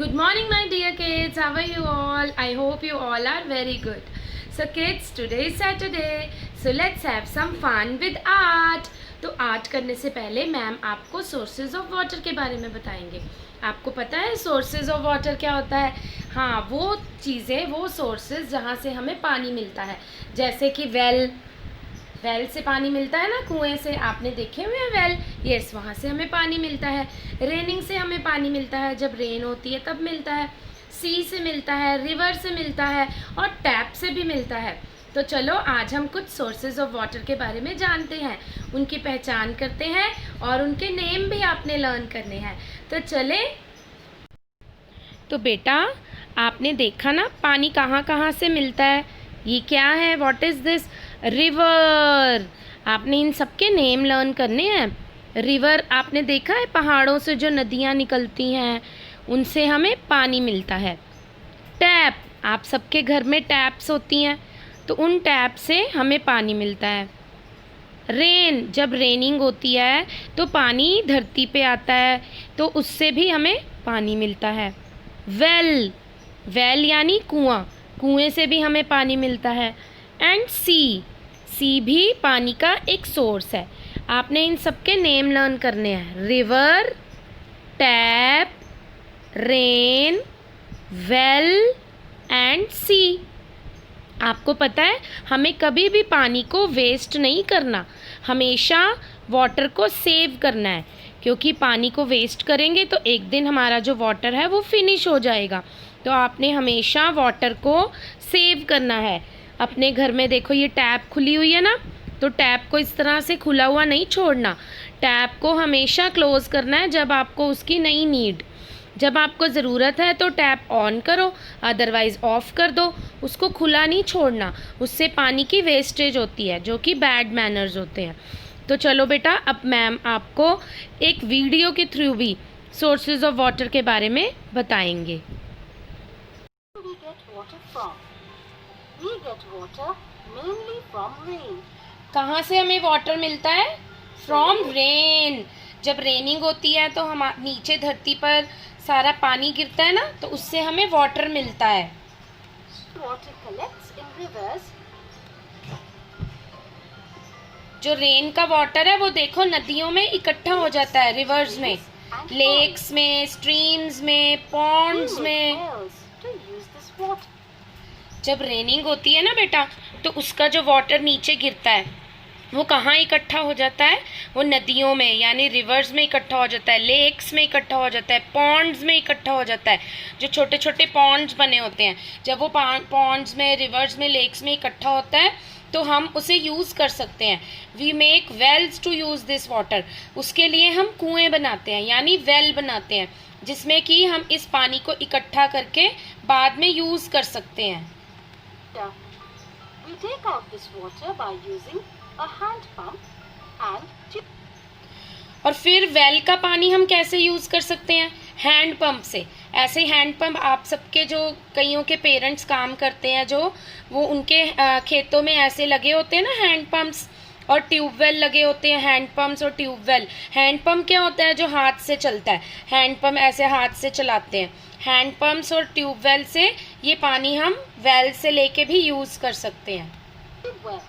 Good morning, my dear kids. How are you all? I hope you all are very good. So kids, today is Saturday. So let's have some fun with art. तो art करने से पहले ma'am आपको sources of water के बारे में बताएंगे. आपको पता है सोर्सेज ऑफ वाटर क्या होता है? हाँ, वो चीज़ें, वो सोर्सेज जहाँ से हमें पानी मिलता है. जैसे कि वेल से पानी मिलता है ना, कुएं से. आपने देखे हुए हैं वेल? यस, वहाँ से हमें पानी मिलता है. रेनिंग से हमें पानी मिलता है, जब रेन होती है तब मिलता है. सी से मिलता है, रिवर से मिलता है और टैप से भी मिलता है. तो चलो आज हम कुछ सोर्सेज ऑफ वाटर के बारे में जानते हैं, उनकी पहचान करते हैं और उनके नेम भी आपने लर्न करने हैं. तो चले. तो बेटा, आपने देखा ना पानी कहाँ कहाँ से मिलता है. ये क्या है? What is this? रिवर. आपने इन सब के नेम लर्न करने हैं. रिवर आपने देखा है, पहाड़ों से जो नदियाँ निकलती हैं उनसे हमें पानी मिलता है. टैप, आप सबके घर में टैप्स होती हैं, तो उन टैप से हमें पानी मिलता है. रेन, जब रेनिंग होती है तो पानी धरती पे आता है, तो उससे भी हमें पानी मिलता है. वेल यानी कुआं, कुएं से भी हमें पानी मिलता है. एंड सी भी पानी का एक सोर्स है. आपने इन सब के नेम लर्न करने हैं. River, tap, rain, well and sea. आपको पता है हमें कभी भी पानी को वेस्ट नहीं करना, हमेशा वाटर को सेव करना है, क्योंकि पानी को वेस्ट करेंगे तो एक दिन हमारा जो वाटर है वो फिनिश हो जाएगा. तो आपने हमेशा वाटर को सेव करना है. अपने घर में देखो, ये टैप खुली हुई है ना, तो टैप को इस तरह से खुला हुआ नहीं छोड़ना. टैप को हमेशा क्लोज करना है जब आपको उसकी नहीं नीड. जब आपको ज़रूरत है तो टैप ऑन करो, अदरवाइज़ ऑफ़ कर दो. उसको खुला नहीं छोड़ना, उससे पानी की वेस्टेज होती है, जो कि बैड मैनर्स होते हैं. तो चलो बेटा, अब मैम आपको एक वीडियो के थ्रू भी सोर्सेज ऑफ वाटर के बारे में बताएंगे. We get water mainly from rain. कहाँ से हमें वाटर मिलता है? From rain. जब रेनिंग होती है तो हम नीचे धरती पर सारा पानी गिरता है ना, तो उससे हमें वाटर मिलता है. Water collects in rivers. जो रेन का वाटर है वो देखो नदियों में इकट्ठा हो जाता है, रिवर्स में, लेक्स में, स्ट्रीम्स में, पॉन्ड्स में. To use this water. जब रेनिंग होती है ना बेटा, तो उसका जो वाटर नीचे गिरता है वो कहाँ इकट्ठा हो जाता है? वो नदियों में यानी रिवर्स में इकट्ठा हो जाता है, लेक्स में इकट्ठा हो जाता है, पॉन्ड्स में इकट्ठा हो जाता है. जो छोटे छोटे पॉन्ड्स बने होते हैं, जब वो पॉन्ड्स में, रिवर्स में, लेक्स में इकट्ठा होता है तो हम उसे यूज़ कर सकते हैं. We make wells to use this water. उसके लिए हम कुएँ बनाते हैं यानी वेल बनाते हैं, जिसमें कि हम इस पानी को इकट्ठा करके बाद में यूज़ कर सकते हैं. We take out this water by using a hand pump and और फिर वेल का पानी हम कैसे यूज़ कर सकते हैं? हैंड पंप से. ऐसे हैंड पंप आप सबके, जो कईयों के पेरेंट्स काम करते हैं, जो वो उनके खेतों में ऐसे लगे होते हैं ना हैंड पंप्स, और ट्यूबवेल लगे होते हैं. हैंड पंप्स और ट्यूबवेल. हैंड पंप क्या होता है? जो हाथ से चलता है. हैंड पंप ऐसे हाथ से चलाते हैं. हैंड पंप्स और ट्यूबवेल से ये पानी हम वेल से लेके भी यूज़ कर सकते हैं. well.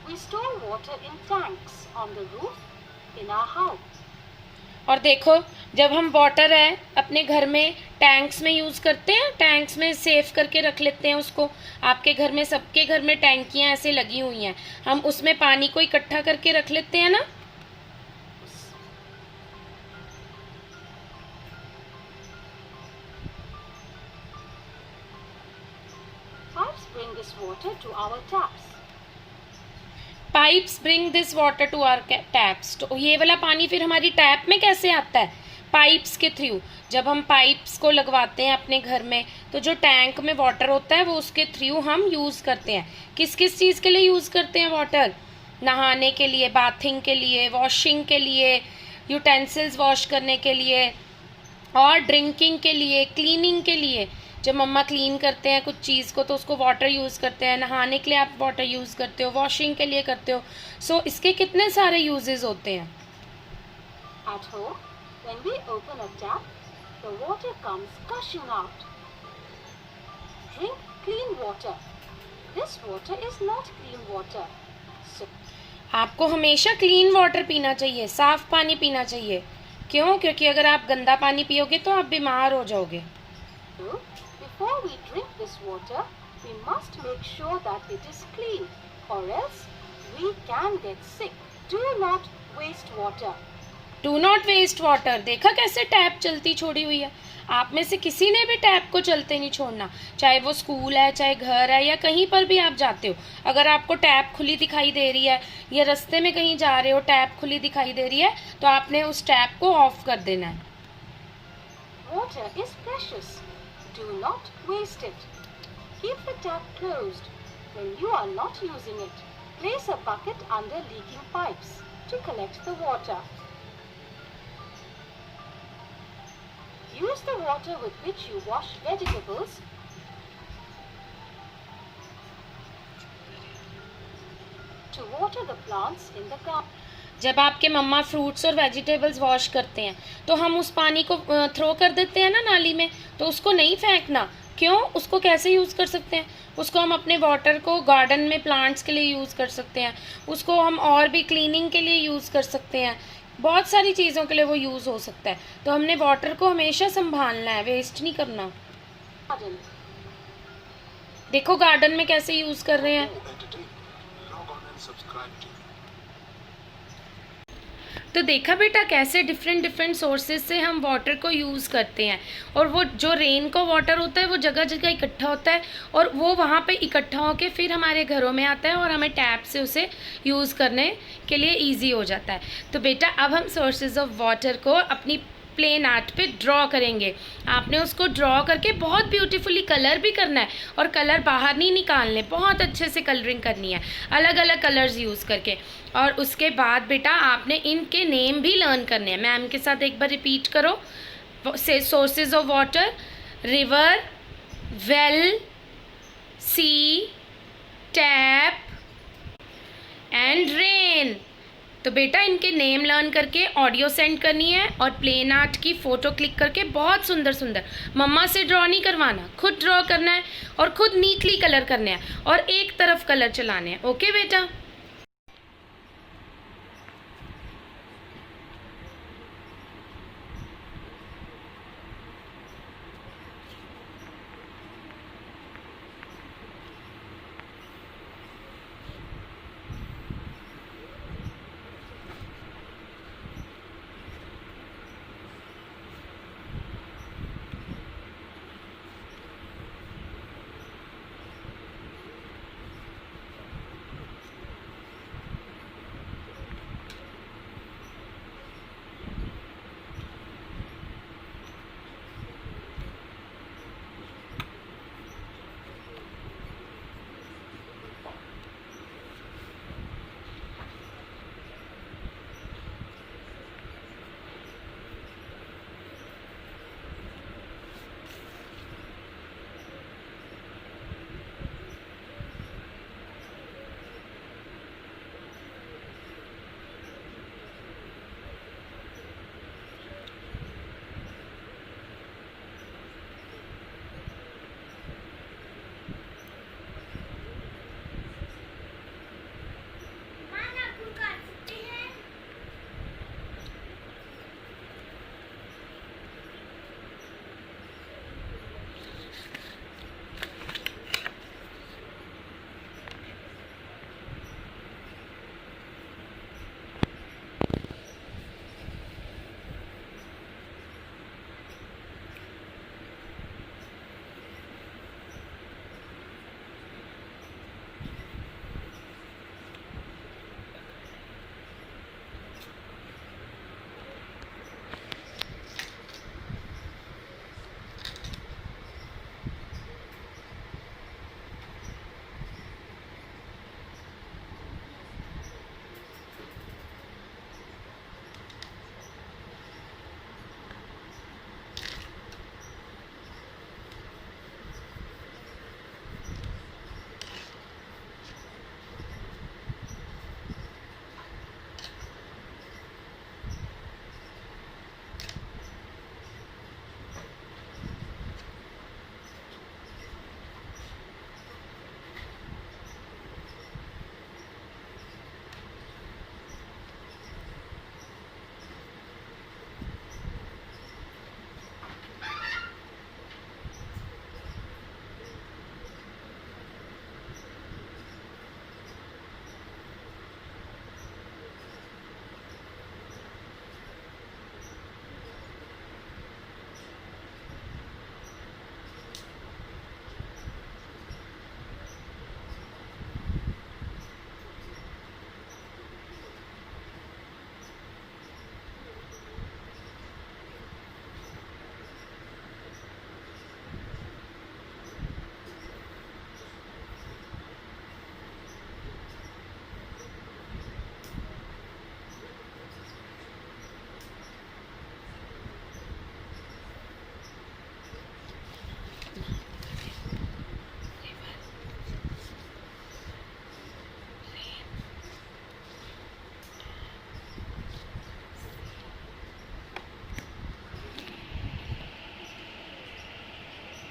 We store water in tanks on the roof in our house. और देखो, जब हम वाटर है अपने घर में टैंक्स में यूज़ करते हैं, टैंक्स में सेव करके रख लेते हैं उसको. आपके घर में, सबके घर में टैंकियाँ ऐसे लगी हुई हैं, हम उसमें पानी को इकट्ठा करके रख लेते हैं ना. Pipes bring this water to our taps. Pipes bring this water to our taps. तो ये वाला पानी फिर हमारी टैप में कैसे आता है? पाइप्स के थ्रू. जब हम पाइप्स को लगवाते हैं अपने घर में, तो जो टैंक में वाटर होता है वो उसके थ्रू हम यूज़ करते हैं. किस किस चीज़ के लिए यूज़ करते हैं वाटर? नहाने के लिए, बाथिंग के लिए, वॉशिंग के लिए, यूटेंसिल्स वॉश करने के लिए, और ड्रिंकिंग के लिए, क्लीनिंग के लिए. जब मम्मा क्लीन करते हैं कुछ चीज़ को तो उसको वाटर यूज़ करते हैं. नहाने के लिए आप वाटर यूज़ करते हो, वॉशिंग के लिए करते हो. सो इसके कितने सारे यूजेस होते हैं. At home, When we open a tap, the water comes gushing out. Drink clean water. This water is not clean water. So आपको हमेशा क्लीन वाटर पीना चाहिए, साफ पानी पीना चाहिए। क्यों? क्योंकि अगर आप गंदा पानी पियोगे तो आप बीमार हो जाओगे। before we drink this water, we must make sure that it is clean, or else we can get sick. Do not waste water. Do not waste water. देखा कैसे टैप चलती छोड़ी हुई है। आप में से किसी ने भी टैप को चलते नहीं छोड़ना, चाहे वो स्कूल है, चाहे घर है, या कहीं पर भी आप जाते हो। अगर आपको टैप खुली दिखाई दे रही है या रास्ते में कहीं जा रहे हो, टैप खुली दिखाई दे रही है, तो आपने उस टैप को ऑफ कर देना है। Water is precious. Do not waste it. Keep the tap closed. When you are not using it, place a bucket under leaking pipes to collect the water. Use the water with which you wash vegetables to water the plants in the garden. जब आपके मम्मा fruits और vegetables wash करते हैं तो हम उस पानी को थ्रो कर देते हैं ना नाली में, तो उसको नहीं फेंकना। क्यों? उसको कैसे यूज़ कर सकते हैं? उसको हम अपने वाटर को गार्डन में प्लांट्स के लिए यूज़ कर सकते हैं, उसको हम और भी क्लीनिंग के लिए यूज़ कर सकते हैं, बहुत सारी चीज़ों के लिए वो यूज़ हो सकता है। तो हमने वाटर को हमेशा संभालना है, वेस्ट नहीं करना। Garden. देखो गार्डन में कैसे यूज़ कर रहे हैं। Log on and subscribe to me. तो देखा बेटा कैसे डिफरेंट सोर्सेज से हम वाटर को यूज़ करते हैं, और वो जो रेन का वाटर होता है वो जगह जगह इकट्ठा होता है, और वो वहाँ पे इकट्ठा होके फिर हमारे घरों में आता है, और हमें टैप से उसे यूज़ करने के लिए इजी हो जाता है। तो बेटा अब हम सोर्सेज ऑफ वाटर को अपनी प्लेन आर्ट पे ड्रॉ करेंगे। आपने उसको ड्रॉ करके बहुत ब्यूटीफुली कलर भी करना है, और कलर बाहर नहीं निकालने, बहुत अच्छे से कलरिंग करनी है अलग अलग कलर्स यूज़ करके। और उसके बाद बेटा आपने इनके नेम भी लर्न करने हैं। मैम के साथ एक बार रिपीट करो। से sources of water, river, well, sea, tap and rain. तो बेटा इनके नेम लर्न करके ऑडियो सेंड करनी है, और प्लेन आर्ट की फ़ोटो क्लिक करके बहुत सुंदर सुंदर, मम्मा से ड्रॉ नहीं करवाना, खुद ड्रॉ करना है और खुद नीटली कलर करने हैं, और एक तरफ कलर चलाने हैं। ओके बेटा।